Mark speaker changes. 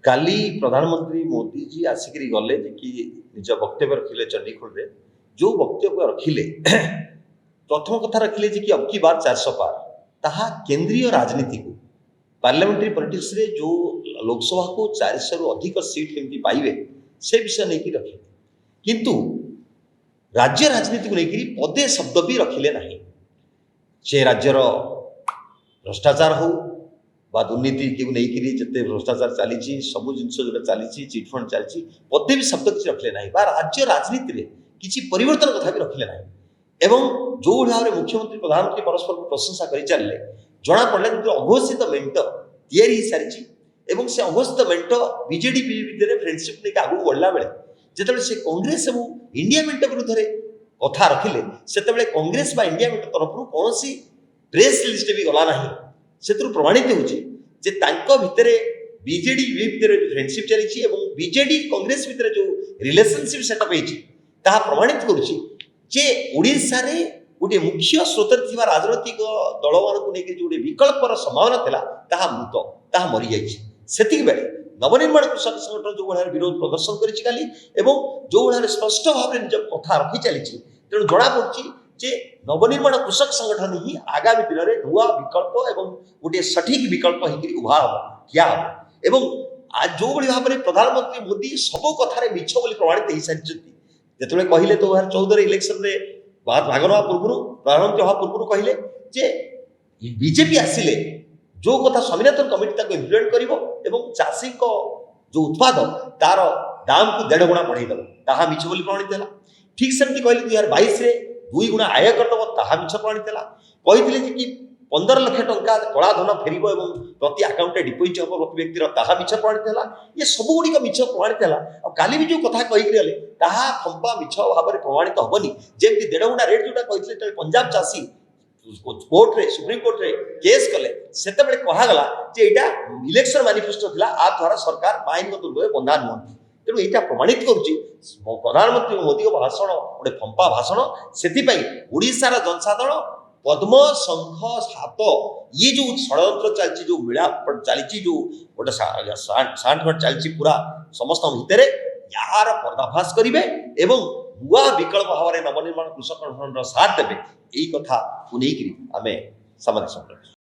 Speaker 1: काली प्रधानमंत्री मोदी जी आसिक गले कि निज वक्तव्य रखिले चंडीखोल में जो वक्तव्य रखिले प्रथम कथा रखिले कि अब की बार 400 पार ताहा केंद्रीय राजनीति को पार्लियामेंट्री पॉलिटिक्स रे जो लोकसभा को 400 रु अधिक सीट केमती पाइबे से विषय नहीं कि रखिले किंतु राज्य राजनीति को लेकर पदे शब्द भी रखिले नहीं से राज्यर भ्रष्टाचार हो बा दुर्नीति को लेकर जिते भ्रष्टाचार चली सब जिन जो चली चिटफंड चली पदे भी शब्द किसी रखिले नहीं बा राज्य राजनीति रे किसी परिवर्तन कथा भी रखिले नहीं एवं जो भाव में मुख्यमंत्री प्रधानमंत्री परस्पर को प्रशंसा कर चलिए जना पड़ा जो अघोषित मेंट तैयारी हो सारी एवं से अघोषित मेंट बीजेडी भितर फ्रेंडशिप नहीं आगू बढ़ला बेले जिते से कांग्रेस और इंडिया मेंट विरुद्ध कथा रखिले से कांग्रेस बा इंडिया मेंट तरफ कौन प्रेस लिस्ट भी गला ना से प्रमाणित हो भितर बीजेडी भितर फ्रेंडशिप चली बीजेडी कांग्रेस भितर जो रिलेशनशिप सेटअप होता प्रमाणित करुशा गोटे मुख्य स्रोत राजनैतिक दल मान जो विकल्पर संभावना था मृत ता मरी जाती बेले नवनिर्माण कृषक संगठन जो भाव विरोध प्रदर्शन करी जो भाव स्पष्ट भाव निज कथा रखी चली तेणु जना पड़ी जे नवनिर्माण कृषक संगठन ही आगामी दिन में नुआ विकल्प एवं गोटे सठिक विकल्प उभा हम ठिया हम आज जो भाव में प्रधानमंत्री मोदी सब कथार मिछ बोली प्रमाणित हो सारी जो कहले 2014 इलेक्शन में भाग ना पूर्व प्रधानमंत्री हवा पूर्व कहले जे बीजेपी आसिले जो कथा स्वामीनाथन कमिटी इम्प्लीमेंट कर चाषी जो उत्पाद तार दाम को 1.5 गुणा बढ़ाई दब ताहा मिछ बोली प्रमाणित है ठीक सेमती कहले 2022 रे 2 गुणा आय करदब ताहा मिछ प्रमाणित है कहते कि 15 लाख टंका कला धन फेर प्रति आकाउंट डिपोजिट हम प्रति व्यक्तिर ताहा मिछ प्रमाणित है ये सब गुड़िक मिछ प्रमाणित है काली भी जो कथा कहीगले ताहा फंपा मिछ भाव में प्रमाणित हेनी जमी 1.5 गुणा रेट जोटा कहते पंजाब चाषी कोर्ट रे सुप्रीम कोर्ट रे केस कले से कहगला जे एटा इलेक्शन मैनिफेस्टो थिला आ द्वारा सरकार आईनगत रूप में बंधा नुहति तेणु यहाँ प्रमाणित करुच्ची प्रधानमंत्री मोदी भाषण गोटे फंपा भाषण से ओडिशार जनसाधारण पद्म शंख सात ये जो षड्यंत्र चलती जो मिला चली जो गोटे सांठ चलती पूरा समस्त भितर यार पर्दाफाश करेंगे एवं नुआ विकल्प भाव में नवनिर्माण कृषक साथ देवे यही कथा को लेकर आम समाधान